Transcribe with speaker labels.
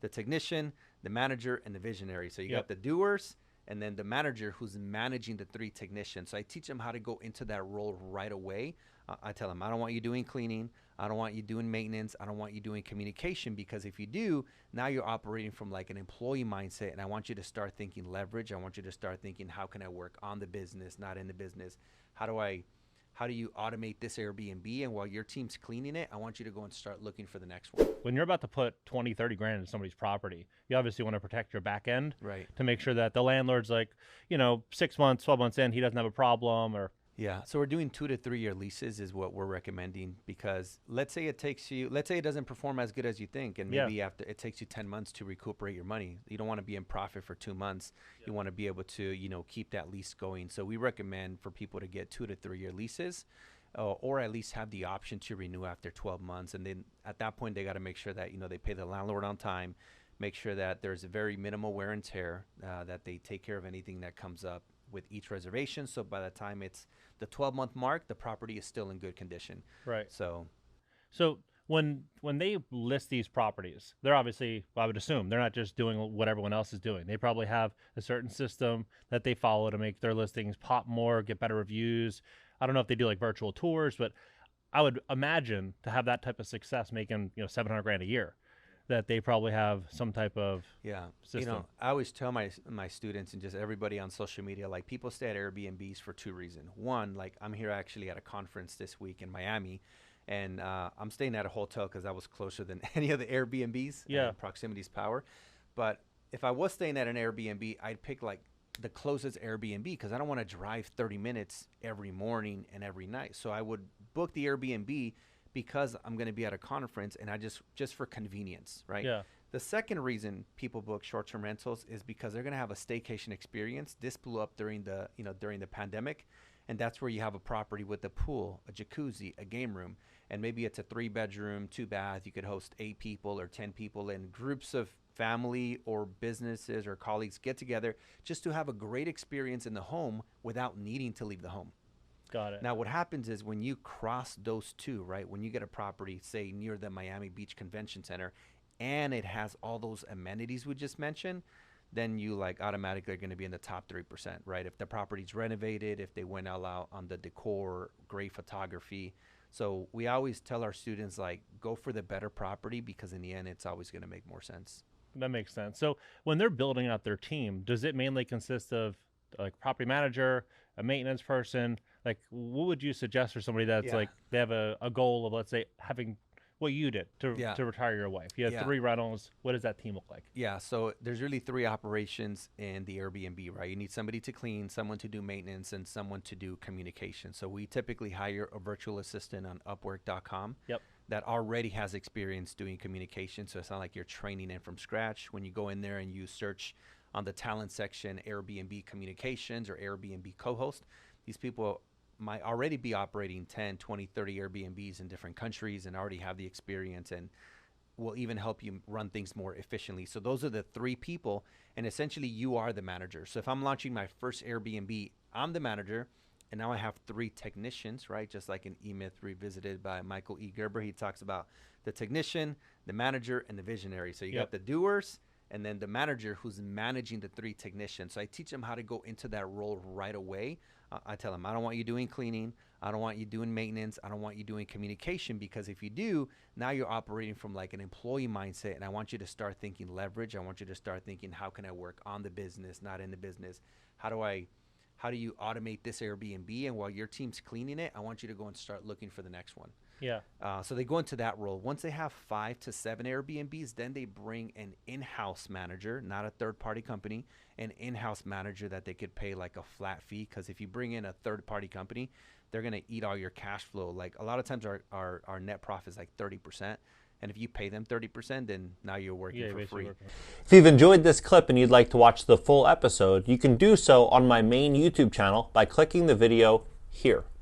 Speaker 1: the technician, the manager, and the visionary. So you got the doers, and then the manager who's managing the 3 technicians. So I teach them how to go into that role right away. I tell them, I don't want you doing cleaning. I don't want you doing maintenance. I don't want you doing communication, because if you do, now you're operating from like an employee mindset. And I want you to start thinking leverage. I want you to start thinking, how can I work on the business, not in the business? How do you automate this Airbnb? And while your team's cleaning it, I want you to go and start looking for the next one.
Speaker 2: When you're about to put 20, 30 grand into somebody's property, you obviously want to protect your back end,
Speaker 1: right?
Speaker 2: To make sure that the landlord's like, 6 months, 12 months in, he doesn't have a problem. Or
Speaker 1: yeah, so we're doing 2 to 3 year leases is what we're recommending, because let's say it doesn't perform as good as you think, and maybe after it takes you 10 months to recuperate your money. You don't want to be in profit for 2 months. You want to be able to, keep that lease going. So we recommend for people to get 2 to 3 year leases, or at least have the option to renew after 12 months. And then at that point, they got to make sure that, they pay the landlord on time, make sure that there's a very minimal wear and tear, that they take care of anything that comes up with each reservation. So by the time it's the 12-month mark, the property is still in good condition.
Speaker 2: Right.
Speaker 1: So
Speaker 2: when they list these properties, they're obviously, I would assume, they're not just doing what everyone else is doing. They probably have a certain system that they follow to make their listings pop more, get better reviews. I don't know if they do like virtual tours, but I would imagine to have that type of success making, $700 grand a year, that they probably have some type of system.
Speaker 1: I always tell my students and just everybody on social media, like, people stay at Airbnbs for 2 reasons. One, like, I'm here actually at a conference this week in Miami, and I'm staying at a hotel because I was closer than any of the Airbnbs.
Speaker 2: Yeah.
Speaker 1: Proximity is power. But if I was staying at an Airbnb, I'd pick like the closest Airbnb, because I don't want to drive 30 minutes every morning and every night. So I would book the Airbnb because I'm going to be at a conference, and I just for convenience, right?
Speaker 2: Yeah.
Speaker 1: The second reason people book short-term rentals is because they're going to have a staycation experience. This blew up during the pandemic, and that's where you have a property with a pool, a jacuzzi, a game room, and maybe it's a 3-bedroom, 2-bath. You could host 8 people or 10 people, and groups of family or businesses or colleagues get together just to have a great experience in the home without needing to leave the home.
Speaker 2: Got it.
Speaker 1: Now, what happens is when you cross those two, right, when you get a property, say, near the Miami Beach Convention Center, and it has all those amenities we just mentioned, then you like automatically are going to be in the top 3%, right? If the property's renovated, if they went all out on the decor, great photography. So we always tell our students, like, go for the better property, because in the end, it's always going to make more sense.
Speaker 2: That makes sense. So when they're building out their team, does it mainly consist of like property manager, a maintenance person? Like, what would you suggest for somebody that's like, they have a goal of, let's say, having what you did to retire your wife? You have 3 rentals. What does that team look like? Yeah.
Speaker 1: So there's really 3 operations in the Airbnb, right? You need somebody to clean, someone to do maintenance, and someone to do communication. So we typically hire a virtual assistant on Upwork.com.
Speaker 2: Yep.
Speaker 1: That already has experience doing communication. So it's not like you're training in from scratch. When you go in there and you search on the talent section, Airbnb communications or Airbnb co-host, these people might already be operating 10, 20, 30 Airbnbs in different countries and already have the experience, and will even help you run things more efficiently. So those are the 3 people, and essentially you are the manager. So if I'm launching my first Airbnb, I'm the manager, and now I have 3 technicians, right? Just like in E-Myth Revisited by Michael E. Gerber, he talks about the technician, the manager, and the visionary. So you got the doers, and then the manager who's managing the 3 technicians. So I teach them how to go into that role right away. I tell them, I don't want you doing cleaning. I don't want you doing maintenance. I don't want you doing communication, because if you do, now you're operating from like an employee mindset. And I want you to start thinking leverage. I want you to start thinking, how can I work on the business, not in the business? How do you automate this Airbnb? And while your team's cleaning it, I want you to go and start looking for the next one.
Speaker 2: Yeah.
Speaker 1: So they go into that role. Once they have 5 to 7 Airbnbs, then they bring an in-house manager, not a third-party company, an in-house manager that they could pay like a flat fee. Because if you bring in a third-party company, they're going to eat all your cash flow. Like, a lot of times our net profit is like 30%. And if you pay them 30%, then now you're working for free.
Speaker 3: If you've enjoyed this clip and you'd like to watch the full episode, you can do so on my main YouTube channel by clicking the video here.